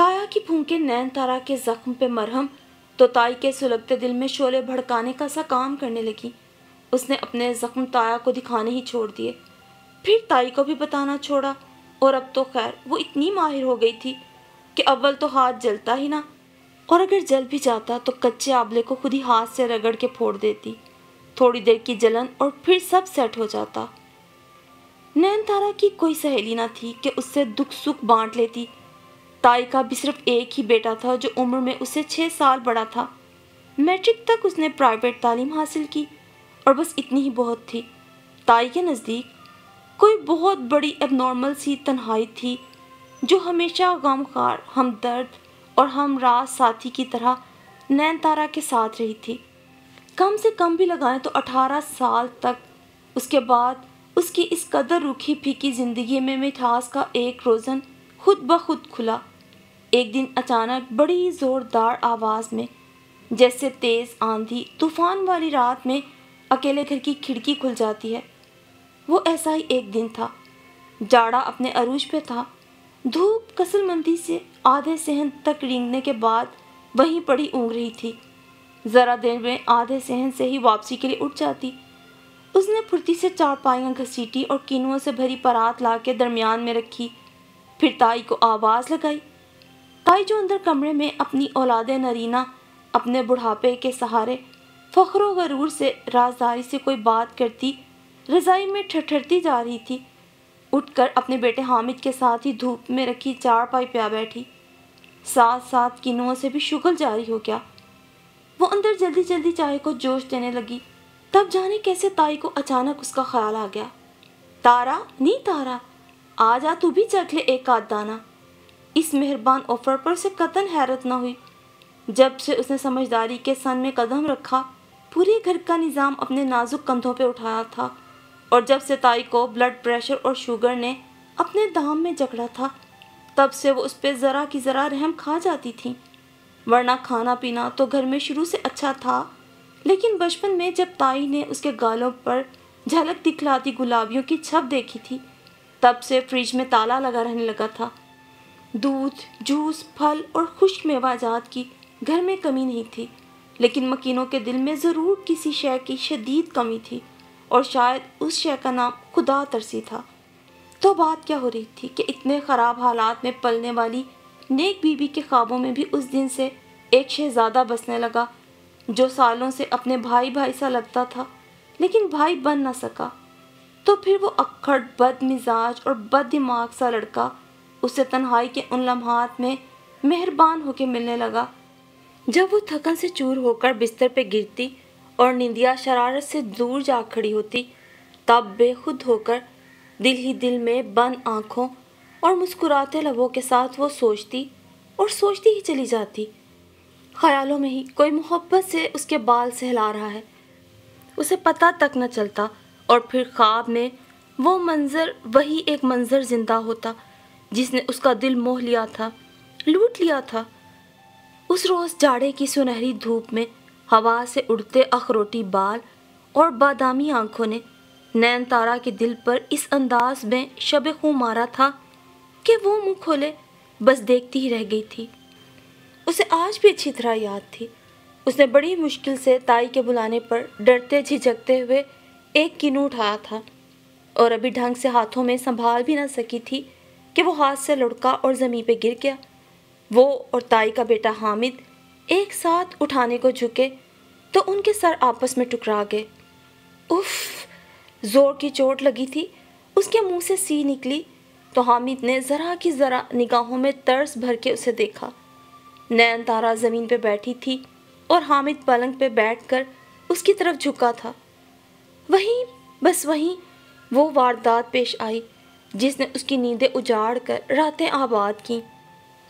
تایا کی پھونکے نین تارا کے زخم پہ مرہم تو تائی کے سلگتے دل میں شعلے بھڑکانے کا سا کام کرنے لگی۔ اس نے اپنے زخم تایا کو دکھانے ہی چھوڑ دیے، پھر تائی کو بھی بتانا چھوڑا، اور اب تو خیر وہ اتنی ماہر ہو گئی تھی کہ اول تو ہاتھ جلتا ہی نہ، اور اگر جل بھی جاتا تو کچے آبلے کو خود ہی ہاتھ سے رگڑ کے پھوڑ دیتی، تھوڑی دیر کی جلن اور پھر سب سیٹ ہو جاتا۔ نین تارا کی کوئی سہیلی نہ تھی کہ اس سے دکھ سکھ بانٹ لیتی۔ تائی کا بھی صرف ایک ہی بیٹا تھا جو عمر میں اس سے 6 سال بڑا تھا۔ میٹرک تک اس نے پرائیویٹ تعلیم حاصل کی اور بس اتنی ہی بہت تھی۔ تائی کے نزدیک کوئی بہت بڑی اب نارمل سی تنہائی تھی جو ہمیشہ غمخوار، ہمدرد اور ہم راز ساتھی کی طرح نین تارا کے ساتھ رہی تھی۔ کم سے کم بھی لگائیں تو 18 سال تک۔ اس کے بعد اس کی اس قدر روکھی پھیکی زندگی میں مٹھاس کا ایک روزن خود بخود کھلا۔ ایک دن اچانک بڑی زوردار آواز میں، جیسے تیز آندھی طوفان والی رات میں اکیلے گھر کی کھڑکی کھل جاتی ہے، وہ ایسا ہی ایک دن تھا۔ جاڑا اپنے عروج پہ تھا، دھوپ کسل مندی سے آدھے صحن تک رینگنے کے بعد وہیں پڑی اونگ رہی تھی۔ ذرا دیر میں آدھے صحن سے ہی واپسی کے لیے اٹھ جاتی۔ اس نے پھرتی سے چارپائیاں گھسیٹی اور کینوؤں سے بھری پرات لا کے درمیان میں رکھی، پھر تائی کو آواز لگائی۔ تائی جو اندر کمرے میں اپنی اولاد نرینہ اپنے بڑھاپے کے سہارے فخر و غرور سے رازداری سے کوئی بات کرتی رضائی میں ٹھٹھرتی جا رہی تھی، اٹھ کر اپنے بیٹے حامد کے ساتھ ہی دھوپ میں رکھی چارپائی پہ بیٹھی۔ ساتھ ساتھ کینوؤں سے بھی شغل جاری ہو گیا۔ وہ اندر جلدی جلدی چائے کو جوش دینے لگی، تب جانے کیسے تائی کو اچانک اس کا خیال آ گیا۔ تارا، نہیں تارا، آ جا تو بھی چکھ لے ایک آدھ دانہ۔ اس مہربان آفر پر اسے قطعاً حیرت نہ ہوئی۔ جب سے اس نے سمجھداری کے سن میں قدم رکھا، پورے گھر کا نظام اپنے نازک کندھوں پہ اٹھایا تھا، اور جب سے تائی کو بلڈ پریشر اور شوگر نے اپنے دام میں جکڑا تھا، تب سے وہ اس پہ ذرا کی ذرا رحم کھا جاتی تھی۔ ورنہ کھانا پینا تو گھر میں شروع سے اچھا تھا، لیکن بچپن میں جب تائی نے اس کے گالوں پر جھلک دکھلاتی گلابیوں کی چھپ دیکھی تھی، تب سے فریج میں تالا لگا رہنے لگا تھا۔ دودھ، جوس، پھل اور خشک میوہ جات کی گھر میں کمی نہیں تھی، لیکن مکینوں کے دل میں ضرور کسی شے کی شدید کمی تھی، اور شاید اس شے کا نام خدا ترسی تھا۔ تو بات کیا ہو رہی تھی کہ اتنے خراب حالات میں پلنے والی نیک بیوی کے خوابوں میں بھی اس دن سے ایک شہزادہ بسنے لگا، جو سالوں سے اپنے بھائی بھائی سا لگتا تھا لیکن بھائی بن نہ سکا۔ تو پھر وہ اکھڑ، بد مزاج اور بد دماغ سا لڑکا اسے تنہائی کے ان لمحات میں مہربان ہو کے ملنے لگا، جب وہ تھکن سے چور ہو کر بستر پہ گرتی اور نندیا شرارت سے دور جا کھڑی ہوتی، تب بے خود ہو کر دل ہی دل میں بند آنکھوں اور مسکراتے لبوں کے ساتھ وہ سوچتی اور سوچتی ہی چلی جاتی، خیالوں میں ہی کوئی محبت سے اس کے بال سہلا رہا ہے، اسے پتہ تک نہ چلتا، اور پھر خواب میں وہ منظر وہی ایک منظر زندہ ہوتا جس نے اس کا دل موہ لیا تھا، لوٹ لیا تھا۔ اس روز جاڑے کی سنہری دھوپ میں ہوا سے اڑتے اخروٹی بال اور بادامی آنکھوں نے نین تارا کے دل پر اس انداز میں شب خوں مارا تھا کہ وہ منہ کھولے بس دیکھتی ہی رہ گئی تھی۔ اسے آج بھی اچھی طرح یاد تھی۔ اس نے بڑی مشکل سے تائی کے بلانے پر ڈرتے جھجکتے ہوئے ایک کینو اٹھایا تھا، اور ابھی ڈھنگ سے ہاتھوں میں سنبھال بھی نہ سکی تھی کہ وہ ہاتھ سے لڑکا اور زمین پہ گر گیا۔ وہ اور تائی کا بیٹا حامد ایک ساتھ اٹھانے کو جھکے تو ان کے سر آپس میں ٹکرا گئے۔ اف! زور کی چوٹ لگی تھی، اس کے منہ سے سی نکلی تو حامد نے ذرا کی ذرا نگاہوں میں ترس بھر کے اسے دیکھا۔ نین تارا زمین پہ بیٹھی تھی اور حامد پلنگ پہ بیٹھ کر اس کی طرف جھکا تھا۔ وہیں وہ واردات پیش آئی جس نے اس کی نیندیں اجاڑ کر راتیں آباد کیں،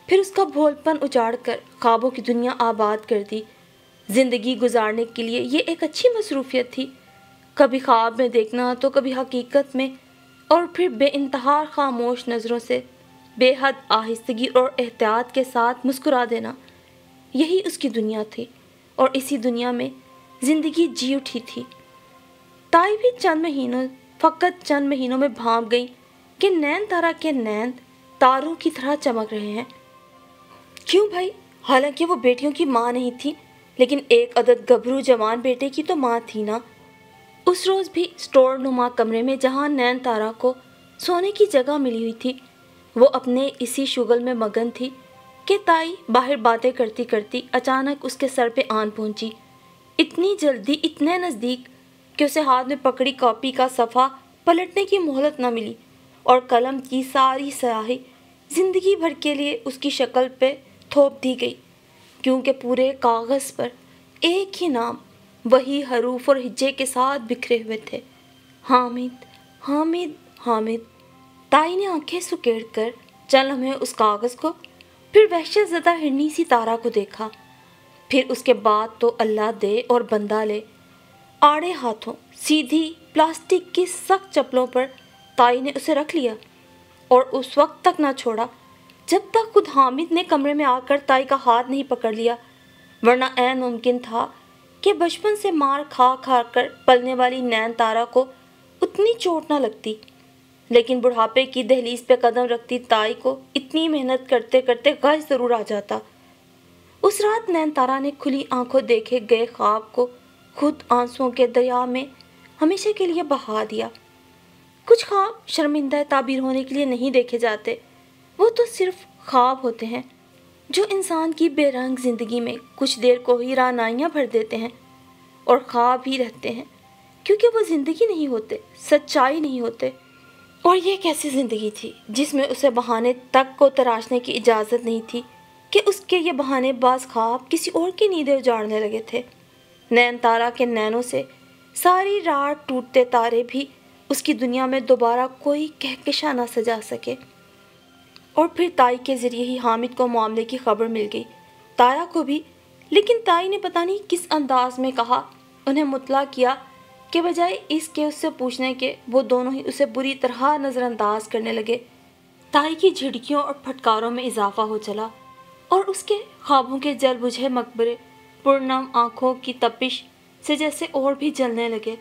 پھر اس کا بھول پن اجاڑ کر خوابوں کی دنیا آباد کر دی۔ زندگی گزارنے کے لیے یہ ایک اچھی مصروفیت تھی، کبھی خواب میں دیکھنا تو کبھی حقیقت میں، اور پھر بے انتہا خاموش نظروں سے بے حد آہستگی اور احتیاط کے ساتھ مسکرا دینا، یہی اس کی دنیا تھی، اور اسی دنیا میں زندگی جی اٹھی تھی۔ تائی بھی فقط چند مہینوں میں بھانپ گئی کہ نین تارا کے نین تاروں کی طرح چمک رہے ہیں۔ کیوں بھائی؟ حالانکہ وہ بیٹیوں کی ماں نہیں تھی، لیکن ایک عدد گبھرو جوان بیٹے کی تو ماں تھی نا۔ اس روز بھی اسٹور نما کمرے میں جہاں نین تارا کو سونے کی جگہ ملی ہوئی تھی، وہ اپنے اسی شغل میں مگن تھی کہ تائی باہر باتیں کرتی کرتی اچانک اس کے سر پہ آن پہنچی، اتنی جلدی، اتنے نزدیک کہ اسے ہاتھ میں پکڑی کاپی کا صفحہ پلٹنے کی مہلت نہ ملی اور قلم کی ساری سیاہی زندگی بھر کے لیے اس کی شکل پہ تھوپ دی گئی، کیونکہ پورے کاغذ پر ایک ہی نام وہی حروف اور ہجے کے ساتھ بکھرے ہوئے تھے، حامد، حامد، حامد۔ تائی نے آنکھیں سکیڑ کر چند لمحے اس کاغذ کو، پھر وحشت زدہ ہرنی سی تارا کو دیکھا، پھر اس کے بعد تو اللہ دے اور بندہ لے، آڑے ہاتھوں سیدھی پلاسٹک کی سخت چپلوں پر تائی نے اسے رکھ لیا اور اس وقت تک نہ چھوڑا جب تک خود حامد نے کمرے میں آ کر تائی کا ہاتھ نہیں پکڑ لیا، ورنہ عین ممکن تھا کہ بچپن سے مار کھا کھا کر پلنے والی نین تارا کو اتنی چوٹ نہ لگتی، لیکن بڑھاپے کی دہلیز پہ قدم رکھتی تائی کو اتنی محنت کرتے کرتے غش ضرور آ جاتا۔ اس رات نین تارا نے کھلی آنکھوں دیکھے گئے خواب کو خود آنسوؤں کے دریا میں ہمیشہ کے لیے بہا دیا۔ کچھ خواب شرمندہ تعبیر ہونے کے لیے نہیں دیکھے جاتے، وہ تو صرف خواب ہوتے ہیں جو انسان کی بے رنگ زندگی میں کچھ دیر کو ہی رعنائیاں بھر دیتے ہیں، اور خواب ہی رہتے ہیں کیونکہ وہ زندگی نہیں ہوتے، سچائی نہیں ہوتے۔ اور یہ کیسی زندگی تھی جس میں اسے بہانے تک کو تراشنے کی اجازت نہیں تھی کہ اس کے یہ بہانے باز خواب کسی اور کی نیندیں اجاڑنے لگے تھے۔ نین تارا کے نینوں سے ساری رات ٹوٹتے تارے بھی اس کی دنیا میں دوبارہ کوئی کہکشاں نہ سجا سکے۔ اور پھر تائی کے ذریعے ہی حامد کو معاملے کی خبر مل گئی، تارا کو بھی، لیکن تائی نے پتہ نہیں کس انداز میں کہا، انہیں مطلع کیا کہ بجائے اس کے اس سے پوچھنے کے وہ دونوں ہی اسے بری طرح نظر انداز کرنے لگے۔ تائی کی جھڑکیوں اور پھٹکاروں میں اضافہ ہو چلا اور اس کے خوابوں کے جل بجھے مقبرے پرنم آنکھوں کی تپش سے جیسے اور بھی جلنے لگے۔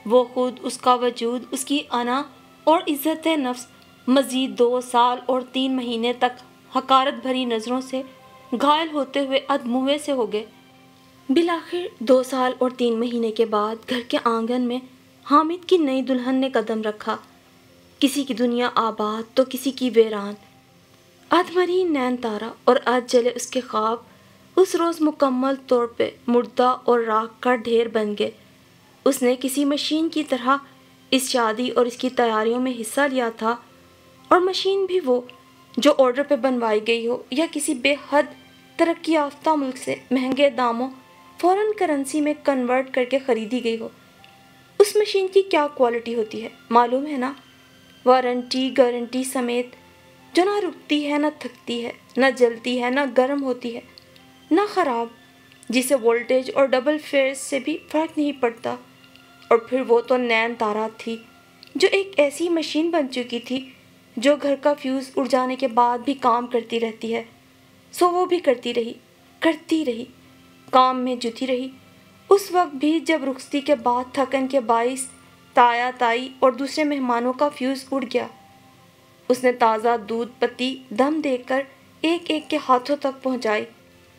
وہ خود، اس کا وجود، اس کی انا اور عزت نفس مزید 2 سال اور 3 مہینے تک حقارت بھری نظروں سے گھائل ہوتے ہوئے ادموے سے ہو گئے۔ بالآخر 2 سال اور 3 مہینے کے بعد گھر کے آنگن میں حامد کی نئی دلہن نے قدم رکھا، کسی کی دنیا آباد تو کسی کی ویران۔ ادھ مری نین تارا اور ادھ جلے اس کے خواب اس روز مکمل طور پہ مردہ اور راکھ کا ڈھیر بن گئے۔ اس نے کسی مشین کی طرح اس شادی اور اس کی تیاریوں میں حصہ لیا تھا، اور مشین بھی وہ جو آرڈر پہ بنوائی گئی ہو یا کسی بے حد ترقی یافتہ ملک سے مہنگے داموں فورن کرنسی میں کنورٹ کر کے خریدی گئی ہو۔ اس مشین کی کیا کوالٹی ہوتی ہے معلوم ہے نا؟ وارنٹی گارنٹی سمیت، جو نہ رکتی ہے، نہ تھکتی ہے، نہ جلتی ہے، نہ گرم ہوتی ہے، نہ خراب، جسے وولٹیج اور ڈبل فیز سے بھی فرق نہیں پڑتا۔ اور پھر وہ تو نین تارا تھی جو ایک ایسی مشین بن چکی تھی جو گھر کا فیوز اڑ جانے کے بعد بھی کام کرتی رہتی ہے، سو وہ بھی کرتی رہی، کام میں جتی رہی، اس وقت بھی جب رخصتی کے بعد تھکن کے باعث تایا تائی اور دوسرے مہمانوں کا فیوز اڑ گیا۔ اس نے تازہ دودھ پتی دم دے کر ایک ایک کے ہاتھوں تک پہنچائی،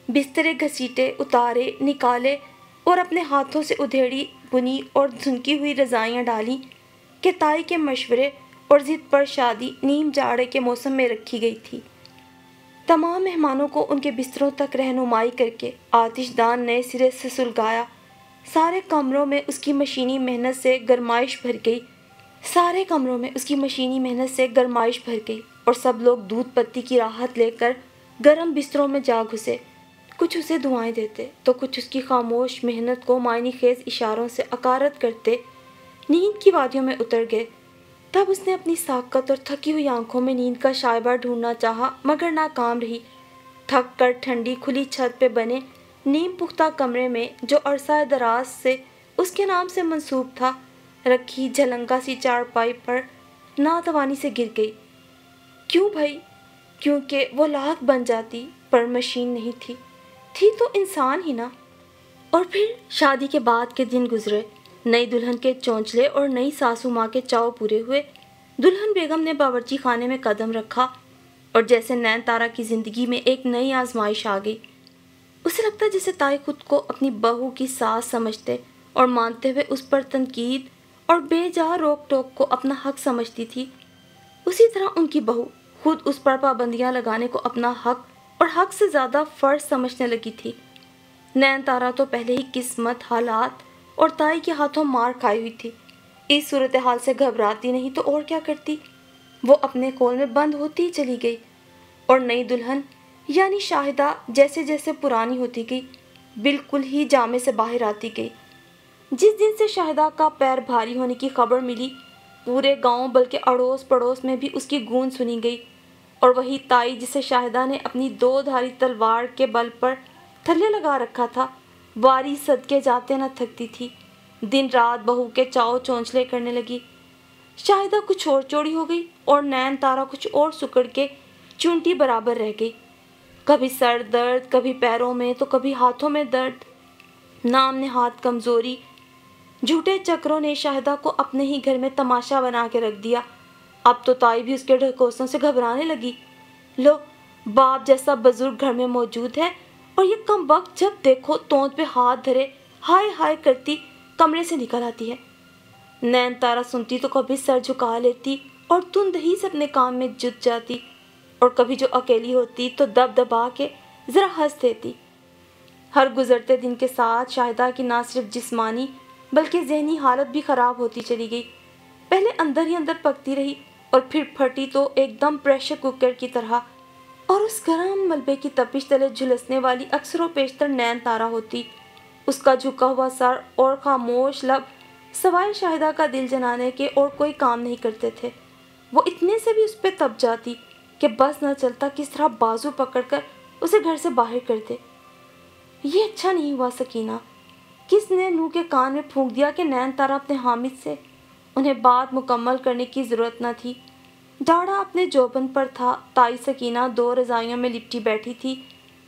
بسترے گھسیٹے، اتارے، نکالے اور اپنے ہاتھوں سے ادھیڑی بنی اور دھنکی ہوئی رضائیاں ڈالیں کہ تائی کے مشورے اور ضد پر شادی نیم جاڑے کے موسم میں رکھی گئی تھی۔ تمام مہمانوں کو ان کے بستروں تک رہنمائی کر کے آتش دان نئے سرے سے سلگایا، سارے کمروں میں اس کی مشینی محنت سے گرمائش بھر گئی اور سب لوگ دودھ پتی کی راحت لے کر گرم بستروں میں جا گھسے، کچھ اسے دعائیں دیتے تو کچھ اس کی خاموش محنت کو معنی خیز اشاروں سے عقارت کرتے نیند کی وادیوں میں اتر گئے۔ تب اس نے اپنی ساکت اور تھکی ہوئی آنکھوں میں نیند کا شائبہ ڈھونڈنا چاہا، مگر ناکام رہی۔ تھک کر ٹھنڈی کھلی چھت پہ بنے نیم پختہ کمرے میں، جو عرصہ دراز سے اس کے نام سے منسوب تھا، رکھی جھلنگا سی چارپائی پر ناتوانی سے گر گئی۔ کیوں بھائی؟ کیونکہ وہ لاکھ بن جاتی پر مشین نہیں تھی تو انسان ہی نا۔ اور پھر شادی کے بعد کے دن گزرے، نئی دلہن کے چونچلے اور نئی ساسو ماں کے چاؤ پورے ہوئے۔ دلہن بیگم نے باورچی خانے میں قدم رکھا اور جیسے نین تارا کی زندگی میں ایک نئی آزمائش آ گئی۔ اسے لگتا جیسے تائی خود کو اپنی بہو کی ساس سمجھتے اور مانتے ہوئے اس پر تنقید اور بے جا روک ٹوک کو اپنا حق سمجھتی تھی، اسی طرح ان کی بہو خود اس پر پابندیاں لگانے کو اپنا حق اور حق سے زیادہ فرض سمجھنے لگی تھی۔ نین تارا تو پہلے ہی قسمت، حالات اور تائی کے ہاتھوں مار کھائی ہوئی تھی۔ اس صورتحال سے گھبراتی نہیں تو اور کیا کرتی؟ وہ اپنے کول میں بند ہوتی ہی چلی گئی، اور نئی دلہن یعنی شاہدہ جیسے جیسے پرانی ہوتی گئی بالکل ہی جامے سے باہر آتی گئی۔ جس دن سے شاہدہ کا پیر بھاری ہونے کی خبر ملی، پورے گاؤں بلکہ اڑوس پڑوس میں بھی اس کی گونج سنی گئی، اور وہی تائی جسے شاہدہ نے اپنی 2 دھاری تلوار کے بل پر تھلے لگا رکھا تھا، واری صدقے جاتے نہ تھکتی تھی، دن رات بہو کے چاؤ چونچلے کرنے لگی۔ شاہدہ کچھ اور چوڑی ہو گئی اور نین تارا کچھ اور سکڑ کے چونٹی برابر رہ گئی۔ کبھی سر درد، کبھی پیروں میں تو کبھی ہاتھوں میں درد، نام نہاد کمزوری۔ جھوٹے چکروں نے شاہدہ کو اپنے ہی گھر میں تماشا بنا کے رکھ دیا۔ اب تو تائی بھی اس کے ڈھکوسوں سے گھبرانے لگی۔ لو، باپ جیسا بزرگ گھر میں موجود ہے اور یہ کم وقت جب دیکھو تونت پہ ہاتھ دھرے ہائے ہائے کرتی کمرے سے نکل آتی ہے۔ نین تارا سنتی تو کبھی سر جھکا لیتی اور تندہی سے اپنے کام میں جٹ جاتی، اور کبھی جو اکیلی ہوتی تو دب دبا کے ذرا ہنس دیتی۔ ہر گزرتے دن کے ساتھ شاہدہ کی نہ صرف جسمانی بلکہ ذہنی حالت بھی خراب ہوتی چلی گئی۔ پہلے اندر ہی اندر پکتی رہی اور پھر پھٹی تو ایک دم پریشر کوکر کی طرح، اور اس گرم ملبے کی تپش تلے جھلسنے والی اکثر و بیشتر نین تارا ہوتی۔ اس کا جھکا ہوا سر اور خاموش لب سوائے شاہدہ کا دل جلانے کے اور کوئی کام نہیں کرتے تھے۔ وہ اتنے سے بھی اس پہ تپ جاتی کہ بس نہ چلتا کس طرح بازو پکڑ کر اسے گھر سے باہر کر دے۔ یہ اچھا نہیں ہوا سکینہ، کس نے نو کے کان میں پھونک دیا کہ نین تارا اپنے حامد سے؟ انہیں بات مکمل کرنے کی ضرورت نہ تھی، ڈاڑا اپنے جوبن پر تھا۔ تائی سکینہ 2 رضائیوں میں لپٹی بیٹھی تھی،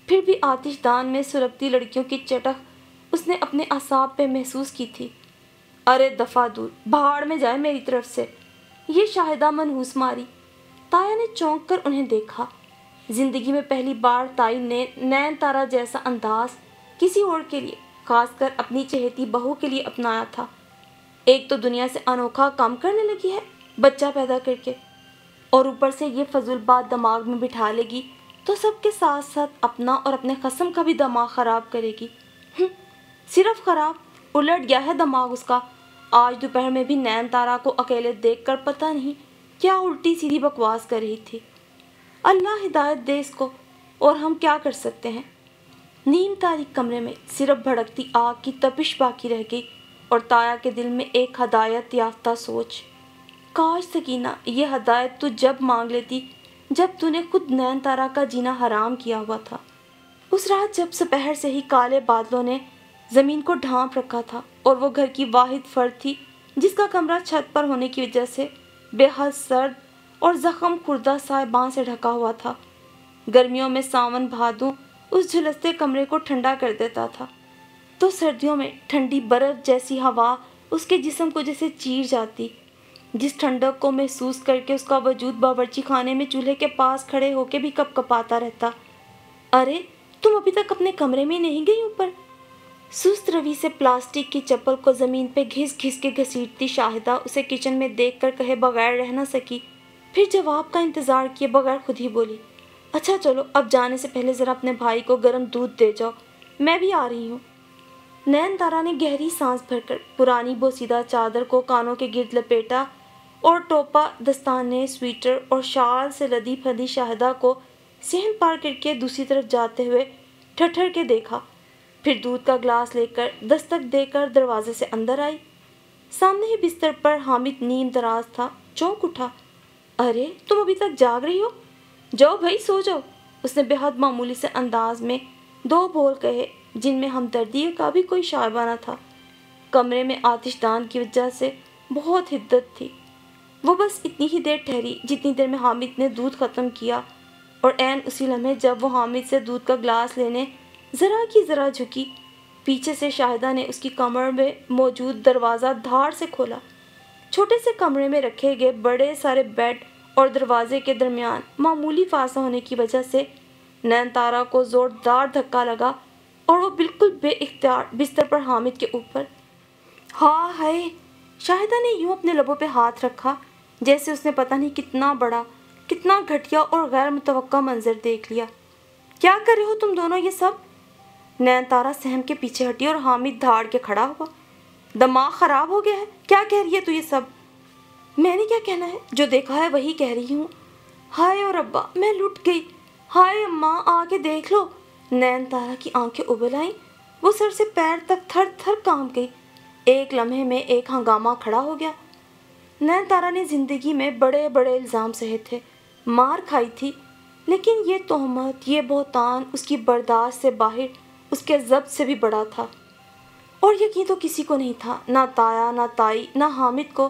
پھر بھی آتش دان میں سلگتی لڑکیوں کی چٹخ اس نے اپنے اعصاب پہ محسوس کی تھی۔ ارے دفعہ دور، بھاڑ میں جائے میری طرف سے، یہ شاہدہ منحوس ماری۔ تایا نے چونک کر انہیں دیکھا۔ زندگی میں پہلی بار تائی نے نین تارا جیسا انداز کسی اور کے لیے، خاص کر اپنی چہیتی بہو کے لیے اپنایا تھا۔ ایک تو دنیا سے انوکھا کام کرنے لگی ہے بچہ پیدا کر کے، اور اوپر سے یہ فضول بات دماغ میں بٹھا لے گی تو سب کے ساتھ ساتھ اپنا اور اپنے خصم کا بھی دماغ خراب کرے گی۔ صرف خراب، الٹ گیا ہے دماغ اس کا۔ آج دوپہر میں بھی نین تارا کو اکیلے دیکھ کر پتہ نہیں کیا الٹی سیدھی بکواس کر رہی تھی۔ اللہ ہدایت دے اس کو، اور ہم کیا کر سکتے ہیں؟ نیم تاریک کمرے میں صرف بھڑکتی آگ کی تپش باقی رہ گئی، اور تایا کے دل میں ایک ہدایت یافتہ سوچ، کاش سکینہ یہ ہدایت تو جب مانگ لیتی جب تو نے خود نین تارا کا جینا حرام کیا ہوا تھا۔ اس رات جب سپہر سے ہی کالے بادلوں نے زمین کو ڈھانپ رکھا تھا، اور وہ گھر کی واحد فرد تھی جس کا کمرہ چھت پر ہونے کی وجہ سے بے حد سرد اور زخم خوردہ سائبان سے ڈھکا ہوا تھا۔ گرمیوں میں ساون بھادوں اس جھلستے کمرے کو ٹھنڈا کر دیتا تھا، تو سردیوں میں ٹھنڈی برف جیسی ہوا اس کے جسم کو جیسے چیر جاتی، جس ٹھنڈک کو محسوس کر کے اس کا وجود باورچی خانے میں چولہے کے پاس کھڑے ہو کے بھی کپ کپاتا رہتا۔ ارے تم ابھی تک اپنے کمرے میں نہیں گئی اوپر؟ سست روی سے پلاسٹک کی چپل کو زمین پہ گھس گھس کے گھسیٹتی شاہدہ اسے کچن میں دیکھ کر کہے بغیر رہ نہ سکی، پھر جواب کا انتظار کیے بغیر خود ہی بولی، اچھا چلو اب جانے سے پہلے ذرا اپنے بھائی کو گرم دودھ دے جاؤ، میں بھی آ رہی ہوں۔ نین تارا نے گہری سانس بھر کر پرانی بوسیدہ چادر کو کانوں کے گرد لپیٹا، اور ٹوپا دستانے، سویٹر اور شال سے لدی پھدی شاہدہ کو صحن پار کر کے دوسری طرف جاتے ہوئے ٹھٹھر کے دیکھا، پھر دودھ کا گلاس لے کر دستک دے کر دروازے سے اندر آئی۔ سامنے ہی بستر پر حامد نیم دراز تھا، چونک اٹھا، ارے تم ابھی تک جاگ رہی ہو؟ جاؤ بھائی سو جاؤ، اس نے بے حد معمولی سے انداز میں 2 بول کہے جن میں ہمدردی کا بھی کوئی شائبہ نہ تھا۔ کمرے میں آتش دان کی وجہ سے بہت حدت تھی۔ وہ بس اتنی ہی دیر ٹھہری جتنی دیر میں حامد نے دودھ ختم کیا، اور عین اسی لمحے جب وہ حامد سے دودھ کا گلاس لینے ذرا کی ذرا جھکی، پیچھے سے شاہدہ نے اس کی کمر میں موجود دروازہ دھاڑ سے کھولا۔ چھوٹے سے کمرے میں رکھے گئے بڑے سارے بیڈ اور دروازے کے درمیان معمولی فاصلہ ہونے کی وجہ سے نین تارا کو زوردار دھکا لگا اور وہ بالکل بے اختیار بستر پر حامد کے اوپر۔ ہاں ہائے! شاہدہ نے یوں اپنے لبوں پہ ہاتھ رکھا جیسے اس نے پتہ نہیں کتنا بڑا، کتنا گھٹیا اور غیر متوقع منظر دیکھ لیا۔ کیا کر رہے ہو تم دونوں یہ سب؟ نین تارا سہم کے پیچھے ہٹی اور حامد دھاڑ کے کھڑا ہوا۔ دماغ خراب ہو گیا ہے؟ کیا کہہ رہی ہے تو یہ سب؟ میں نے کیا کہنا ہے؟ جو دیکھا ہے وہی کہہ رہی ہوں۔ ہائے اور ابا، میں لٹ گئی۔ ہائے اماں، آ کے دیکھ لو۔ نین تارا کی آنکھیں ابل آئیں، وہ سر سے پیر تک تھر تھر کانپ گئی۔ ایک لمحے میں ایک ہنگامہ کھڑا ہو گیا۔ نین تارا نے زندگی میں بڑے بڑے الزام سہے تھے، مار کھائی تھی، لیکن یہ تہمت، یہ بہتان اس کی برداشت سے باہر، اس کے ضبط سے بھی بڑا تھا۔ اور یقین تو کسی کو نہیں تھا، نہ تایا، نہ تائی، نہ حامد کو،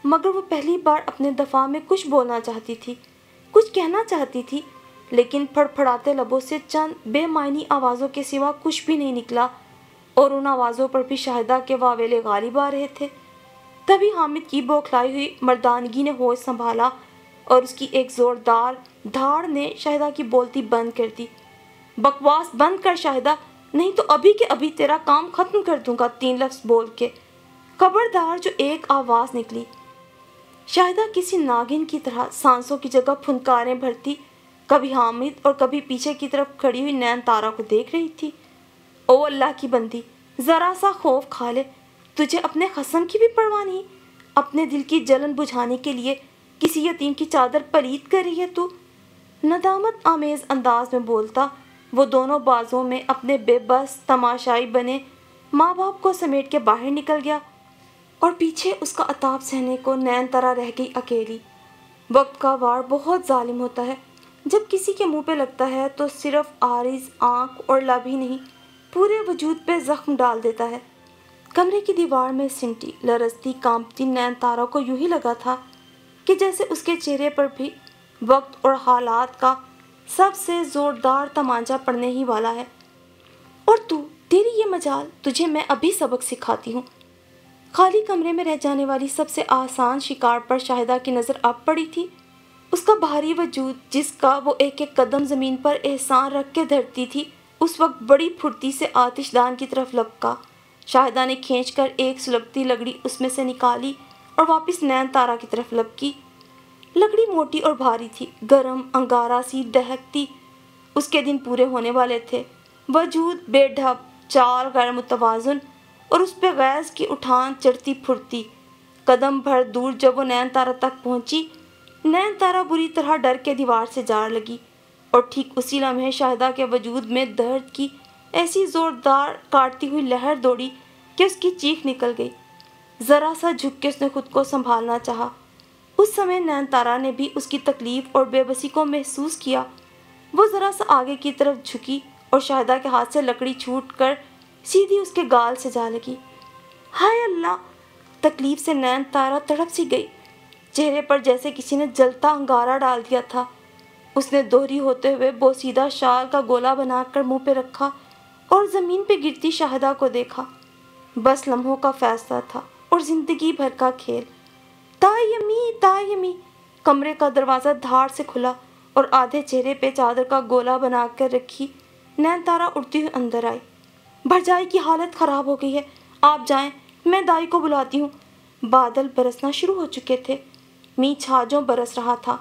مگر وہ پہلی بار اپنے دفاع میں کچھ بولنا چاہتی تھی، کچھ کہنا چاہتی تھی، لیکن پھڑ پھڑاتے لبوں سے چند بے معنی آوازوں کے سوا کچھ بھی نہیں نکلا، اور ان آوازوں پر بھی شاہدہ کے واویلے غالب آ رہے تھے۔ تبھی حامد کی بوکھلائی ہوئی مردانگی نے ہوش سنبھالا اور اس کی ایک زوردار دھاڑ نے شاہدہ کی بولتی بند کر دی۔ بکواس بند کر شاہدہ، نہیں تو ابھی کے ابھی تیرا کام ختم کر دوں گا 3 لفظ بول کے۔ خبردار جو ایک آواز نکلی۔ شاہدہ کسی ناگن کی طرح سانسوں کی جگہ پھنکاریں بھرتی کبھی حامد اور کبھی پیچھے کی طرف کھڑی ہوئی نین تارا کو دیکھ رہی تھی۔ او اللہ کی بندی، ذرا سا خوف کھا لے، تجھے اپنے خصم کی بھی پرواہ نہیں؟ اپنے دل کی جلن بجھانے کے لیے کسی یتیم کی چادر پلید کر رہی ہے تو؟ ندامت آمیز انداز میں بولتا وہ دونوں بازوں میں اپنے بے بس تماشائی بنے ماں باپ کو سمیٹ کے باہر نکل گیا، اور پیچھے اس کا عطاب سہنے کو نین تارا رہ گئی اکیلی۔ وقت کا وار بہت ظالم ہوتا ہے، جب کسی کے منہ پہ لگتا ہے تو صرف عارض آنکھ اور لب ہی نہیں، پورے وجود پہ زخم ڈال دیتا ہے۔ کمرے کی دیوار میں سمٹی لرزتی کانپتی نین تارا کو یوں ہی لگا تھا کہ جیسے اس کے چہرے پر بھی وقت اور حالات کا سب سے زوردار تمانچہ پڑنے ہی والا ہے۔ اور تیری یہ مجال، تجھے میں ابھی سبق سکھاتی ہوں۔ خالی کمرے میں رہ جانے والی سب سے آسان شکار پر شاہدہ کی نظر اب پڑی تھی۔ اس کا بھاری وجود، جس کا وہ ایک ایک قدم زمین پر احسان رکھ کے دھرتی تھی، اس وقت بڑی پھرتی سے آتش دان کی طرف لپکا۔ شاہدہ نے کھینچ کر ایک سلگتی لکڑی اس میں سے نکالی اور واپس نین تارا کی طرف لپکی۔ لکڑی موٹی اور بھاری تھی، گرم، انگارہ سی دہکتی۔ اس کے دن پورے ہونے والے تھے۔ وجود بے ڈھب، چال غیر متوازن، اور اس پہ غیظ کی اٹھان چڑھتی پھرتی۔ قدم بھر دور جب وہ نین تارا تک پہنچی، نین تارا بری طرح ڈر کے دیوار سے جاڑ لگی، اور ٹھیک اسی لمحے شاہدہ کے وجود میں درد کی ایسی زوردار کاٹتی ہوئی لہر دوڑی کہ اس کی چیخ نکل گئی۔ ذرا سا جھک کے اس نے خود کو سنبھالنا چاہا۔ اس سمے نین تارا نے بھی اس کی تکلیف اور بے بسی کو محسوس کیا۔ وہ ذرا سا آگے کی طرف جھکی اور شاہدہ کے ہاتھ سے لکڑی چھوٹ کر سیدھی اس کے گال سے جا لگی۔ ہائے اللہ! تکلیف سے نین تارا تڑپ سی گئی، چہرے پر جیسے کسی نے جلتا انگارہ ڈال دیا تھا۔ اس نے دوہری ہوتے ہوئے بوسیدہ شال کا گولا بنا کر منہ پہ رکھا اور زمین پہ گرتی شاہدہ کو دیکھا۔ بس لمحوں کا فیصلہ تھا اور زندگی بھر کا کھیل۔ تائی امی، تائی امی! کمرے کا دروازہ دھاڑ سے کھلا اور آدھے چہرے پہ چادر کا گولا بنا کر رکھی نین تارا اڑتی ہوئی اندر آئی۔ بھرجائی کی حالت خراب ہو گئی ہے، آپ جائیں، میں دائی کو بلاتی ہوں۔ بادل برسنا شروع ہو چکے تھے، می چھاجوں برس رہا تھا۔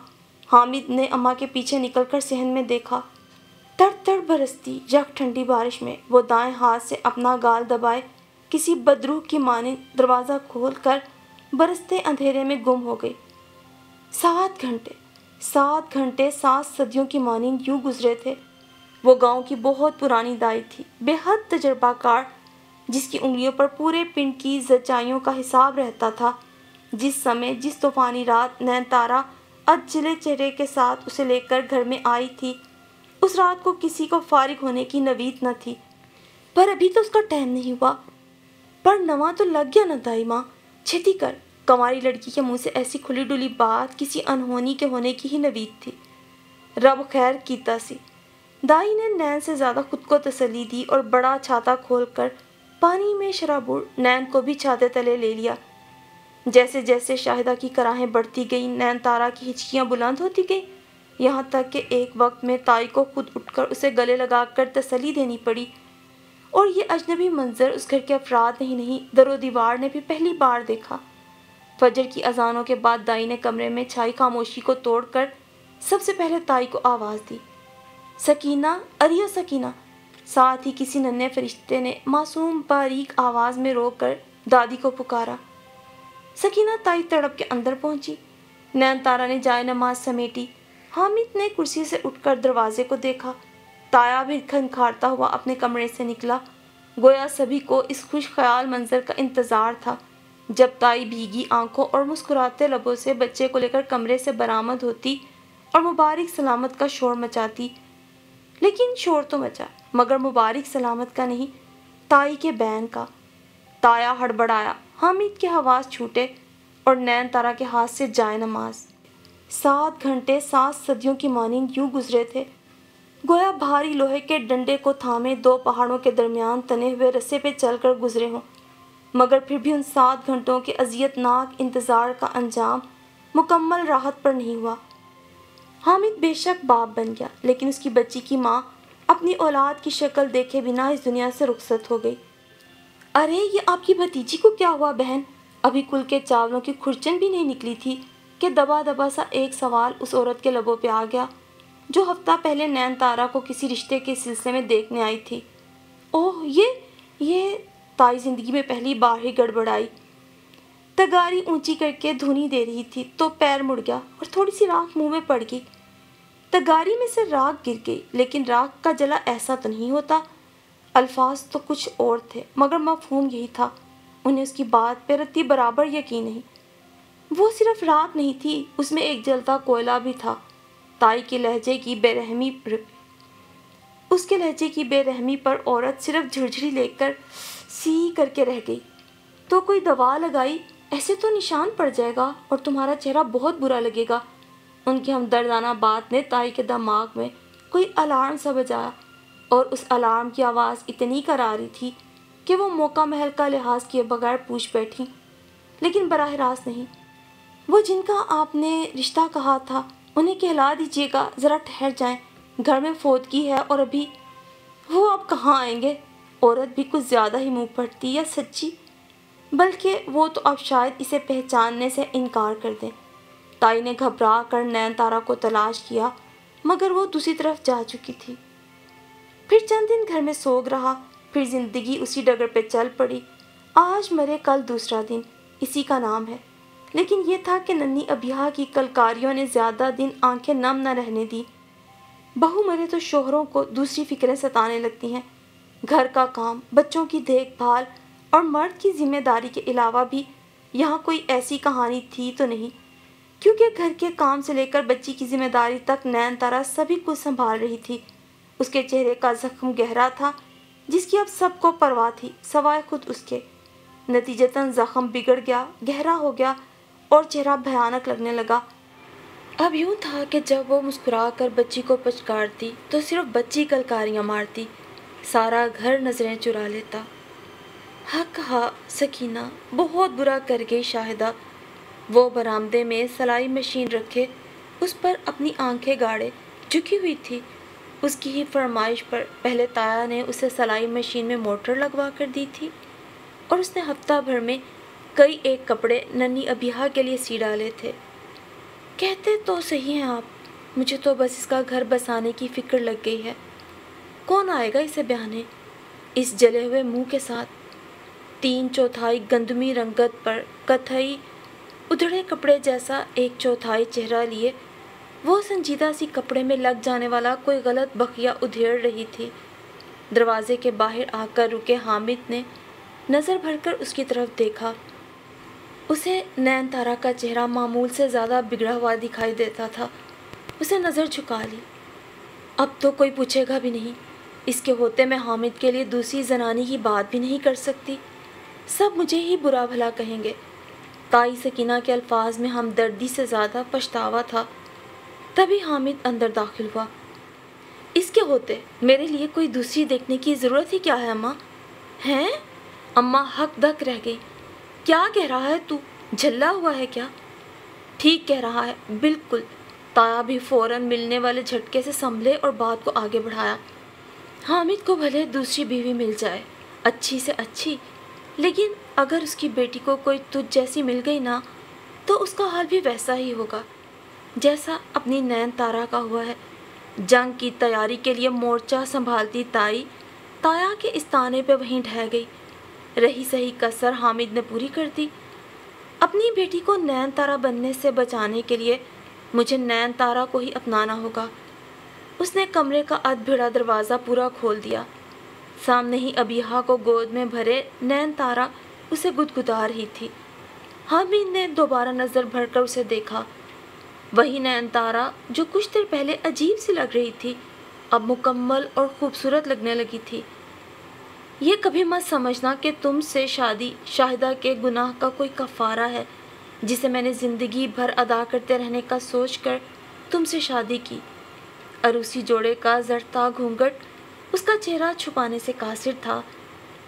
حامد نے اماں کے پیچھے نکل کر صحن میں دیکھا۔ تڑ تڑ برستی یک ٹھنڈی بارش میں وہ دائیں ہاتھ سے اپنا گال دبائے کسی بدروح کی مانند دروازہ کھول کر برستے اندھیرے میں گم ہو گئی۔ 7 گھنٹے 7 صدیوں کی مانند یوں گزرے تھے۔ وہ گاؤں کی بہت پرانی دائی تھی، بے حد تجربہ کار، جس کی انگلیوں پر پورے پنڈ کی زچائیوں کا حساب رہتا تھا۔ جس سمے، جس طوفانی رات نین تارا اجلے چہرے کے ساتھ اسے لے کر گھر میں آئی تھی، اس رات کو کسی کو فارغ ہونے کی نوید نہ تھی۔ پر ابھی تو اس کا ٹائم نہیں ہوا۔ پر نواں تو لگ گیا نا دائی ماں، چھتی کر۔ کنواری لڑکی کے منہ سے ایسی کھلی ڈلی بات کسی انہونی کے ہونے کی ہی نوید تھی۔ رب خیر کیتا سی۔ دائی نے نین سے زیادہ خود کو تسلی دی اور بڑا چھاتا کھول کر پانی میں شرابور نین کو بھی چھاتے تلے لے لیا۔ جیسے جیسے شاہدہ کی کراہیں بڑھتی گئیں نین تارا کی ہچکیاں بلند ہوتی گئیں، یہاں تک کہ ایک وقت میں تائی کو خود اٹھ کر اسے گلے لگا کر تسلی دینی پڑی۔ اور یہ اجنبی منظر اس گھر کے افراد نے ہی نہیں، در و دیوار نے بھی پہلی بار دیکھا۔ فجر کی اذانوں کے بعد دائی نے کمرے میں چھائی خاموشی کو توڑ کر سب سے پہلے تائی کو آواز دی، سکینہ، اریو سکینہ۔ ساتھ ہی کسی ننھے فرشتے نے معصوم باریک آواز میں رو کر دادی کو پکارا۔ سکینہ تائی تڑپ کے اندر پہنچی۔ نین تارا نے جائے نماز سمیٹی۔ حامد نے کرسی سے اٹھ کر دروازے کو دیکھا۔ تایا بھی کھنکھارتا ہوا اپنے کمرے سے نکلا، گویا سبھی کو اس خوش خیال منظر کا انتظار تھا جب تائی بھیگی آنکھوں اور مسکراتے لبوں سے بچے کو لے کر کمرے سے برآمد ہوتی اور مبارک سلامت کا شور مچاتی۔ لیکن شور تو مچا، مگر مبارک سلامت کا نہیں، تائی کے بین کا۔ تایا ہڑبڑایا، حامد کے حواس چھوٹے اور نین تارا کے ہاتھ سے جائے نماز۔ 7 گھنٹے 7 صدیوں کی مانند یوں گزرے تھے، گویا بھاری لوہے کے ڈنڈے کو تھامے 2 پہاڑوں کے درمیان تنے ہوئے رسے پہ چل کر گزرے ہوں، مگر پھر بھی ان 7 گھنٹوں کے اذیت ناک انتظار کا انجام مکمل راحت پر نہیں ہوا۔ حامد بے شک باپ بن گیا، لیکن اس کی بچی کی ماں اپنی اولاد کی شکل دیکھے بنا اس دنیا سے رخصت ہو گئی۔ ارے یہ آپ کی بھتیجی کو کیا ہوا بہن؟ ابھی کل کے چاولوں کی کھرچن بھی نہیں نکلی تھی کہ دبا دبا سا ایک سوال اس عورت کے لبوں پہ آ گیا جو ہفتہ پہلے نین تارا کو کسی رشتے کے سلسلے میں دیکھنے آئی تھی۔ اوہ یہ تائی زندگی میں پہلی بار ہی گڑبڑائی۔ تگاری اونچی کر کے دھنی دے رہی تھی تو پیر مڑ گیا اور تھوڑی سی راکھ منہ میں پڑ گئی۔ تگاری میں سے راکھ گر گئی، لیکن راکھ کا جلا ایسا تو نہیں ہوتا۔ الفاظ تو کچھ اور تھے مگر مفہوم یہی تھا۔ انہیں اس کی بات پہ رتی برابر یقین نہیں۔ وہ صرف راکھ نہیں تھی، اس میں ایک جلتا کوئلہ بھی تھا۔ تائی کے لہجے کی بے رحمی پر عورت صرف جھرجھری لے کر سی کر کے رہ گئی۔ تو کوئی دوا لگائی، ایسے تو نشان پڑ جائے گا اور تمہارا چہرہ بہت برا لگے گا۔ ان کی ہمدردانہ بات نے تائی کے دماغ میں کوئی الارم سا بجایا، اور اس الارم کی آواز اتنی کراری تھی کہ وہ موقع محل کا لحاظ کیے بغیر پوچھ بیٹھی، لیکن براہ راست نہیں۔ وہ جن کا آپ نے رشتہ کہا تھا انہیں کہلا دیجیے گا ذرا ٹھہر جائیں، گھر میں فوتگی ہے اور ابھی وہ اب کہاں آئیں گے۔ عورت بھی کچھ زیادہ ہی منہ پھٹتی یا سچی، بلکہ وہ تو اب شاید اسے پہچاننے سے انکار کر دیں۔ تائی نے گھبرا کر نین تارا کو تلاش کیا، مگر وہ دوسری طرف جا چکی تھی۔ پھر چند دن گھر میں سوگ رہا، پھر زندگی اسی ڈگر پہ چل پڑی۔ آج مرے کل دوسرا دن، اسی کا نام ہے۔ لیکن یہ تھا کہ ننھی ابھیہ کی کلکاریوں نے زیادہ دن آنکھیں نم نہ رہنے دی۔ بہو مرے تو شوہروں کو دوسری فکریں ستانے لگتی ہیں، گھر کا کام، بچوں کی دیکھ بھال اور مرد کی ذمہ داری کے علاوہ بھی یہاں کوئی ایسی کہانی تھی تو نہیں، کیونکہ گھر کے کام سے لے کر بچی کی ذمہ داری تک نین تارا سبھی کچھ سنبھال رہی تھی۔ اس کے چہرے کا زخم گہرا تھا جس کی اب سب کو پرواہ تھی سوائے خود اس کے۔ نتیجتاً زخم بگڑ گیا، گہرا ہو گیا اور چہرہ بھیانک لگنے لگا۔ اب یوں تھا کہ جب وہ مسکرا کر بچی کو پچکارتی تو صرف بچی کلکاریاں مارتی، سارا گھر نظریں چرا لیتا۔ حق کہا سکینہ، بہت برا کر گئی شاہدہ۔ وہ برآمدے میں سلائی مشین رکھے اس پر اپنی آنکھیں گاڑے جھکی ہوئی تھی۔ اس کی ہی فرمائش پر پہلے تایا نے اسے سلائی مشین میں موٹر لگوا کر دی تھی، اور اس نے ہفتہ بھر میں کئی ایک کپڑے ننھی ابھیہ کے لیے سی ڈالے تھے۔ کہتے تو صحیح ہیں آپ، مجھے تو بس اس کا گھر بسانے کی فکر لگ گئی ہے۔ کون آئے گا اسے بیانے؟ اس جلے ہوئے منہ کے ساتھ، 3/4 گندمی رنگت پر کتھئی ادھڑے کپڑے جیسا 1/4 چہرہ لیے، وہ سنجیدہ سی کپڑے میں لگ جانے والا کوئی غلط بخیہ ادھیڑ رہی تھی۔ دروازے کے باہر آ کر رکے حامد نے نظر بھر کر اس کی طرف دیکھا۔ اسے نین تارا کا چہرہ معمول سے زیادہ بگڑا ہوا دکھائی دیتا تھا۔ اسے نظر جھکا لی۔ اب تو کوئی پوچھے گا بھی نہیں، اس کے ہوتے میں حامد کے لیے دوسری زنانی کی بات بھی نہیں کر سکتی، سب مجھے ہی برا بھلا کہیں گے۔ تائی سکینہ کے الفاظ میں ہمدردی سے زیادہ پچھتاوا تھا۔ تبھی حامد اندر داخل ہوا۔ اس کے ہوتے میرے لیے کوئی دوسری دیکھنے کی ضرورت ہی کیا ہے اماں؟ ہیں؟ اماں ہک دک رہ گئی۔ کیا کہہ رہا ہے تو؟ جھلا ہوا ہے کیا؟ ٹھیک کہہ رہا ہے، بالکل۔ تایا بھی فوراً ملنے والے جھٹکے سے سنبھلے اور بات کو آگے بڑھایا۔ حامد کو بھلے دوسری بیوی مل جائے، اچھی سے اچھی، لیکن اگر اس کی بیٹی کو کوئی تجھ جیسی مل گئی نا، تو اس کا حال بھی ویسا ہی ہوگا جیسا اپنی نین تارا کا ہوا ہے۔ جنگ کی تیاری کے لیے مورچہ سنبھالتی تایا کے استانے پہ وہیں ڈھہ گئی۔ رہی سہی کسر حامد نے پوری کر دی۔ اپنی بیٹی کو نین تارا بننے سے بچانے کے لیے مجھے نین تارا کو ہی اپنانا ہوگا۔ اس نے کمرے کا ادھ بھیڑا دروازہ پورا کھول دیا۔ سامنے ہی ابیہا کو گود میں بھرے نین تارا اسے گدگدا رہی تھی۔ حامد نے دوبارہ نظر بھر کر اسے دیکھا۔ وہی نین تارا جو کچھ دیر پہلے عجیب سی لگ رہی تھی، اب مکمل اور خوبصورت لگنے لگی تھی۔ یہ کبھی مت سمجھنا کہ تم سے شادی شاہدہ کے گناہ کا کوئی کفارہ ہے، جسے میں نے زندگی بھر ادا کرتے رہنے کا سوچ کر تم سے شادی کی۔ عروسی جوڑے کا زرتا گھونگھٹ اس کا چہرہ چھپانے سے قاصر تھا،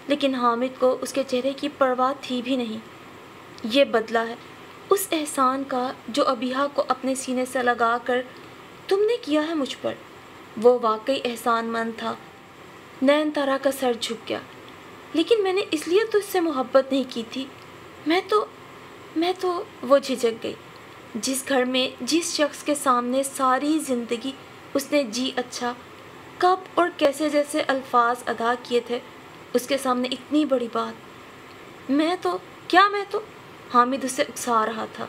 لیکن حامد کو اس کے چہرے کی پرواہ تھی بھی نہیں۔ یہ بدلہ ہے اس احسان کا جو ابیہا کو اپنے سینے سے لگا کر تم نے کیا ہے مجھ پر۔ وہ واقعی احسان مند تھا۔ نین تارا کا سر جھک گیا۔ لیکن میں نے اس لیے تو اس سے محبت نہیں کی تھی۔ میں تو وہ جھجک گئی۔ جس گھر میں جس شخص کے سامنے ساری زندگی اس نے جی اچھا کب اور کیسے جیسے الفاظ ادا کیے تھے، اس کے سامنے اتنی بڑی بات۔ میں تو حامد اسے اکسا رہا تھا۔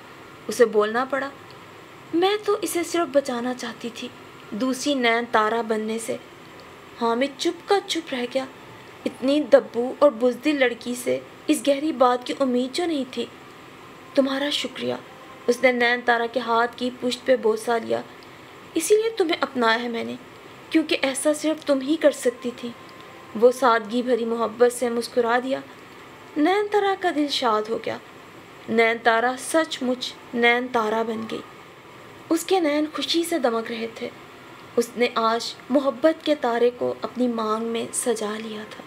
اسے بولنا پڑا۔ میں تو اسے صرف بچانا چاہتی تھی دوسری نین تارا بننے سے۔ حامد چپ کا چپ رہ گیا۔ اتنی دبو اور بزدل لڑکی سے اس گہری بات کی امید جو نہیں تھی۔ تمہارا شکریہ۔ اس نے نین تارا کے ہاتھ کی پشت پہ بوسہ لیا۔ اسی لیے تمہیں اپنایا ہے میں نے، کیونکہ ایسا صرف تم ہی کر سکتی تھی۔ وہ سادگی بھری محبت سے مسکرا دیا۔ نین تارا کا دل شاد ہو گیا۔ نین تارا سچ مچ نین تارا بن گئی۔ اس کے نین خوشی سے دمک رہے تھے۔ اس نے آج محبت کے تارے کو اپنی مانگ میں سجا لیا تھا۔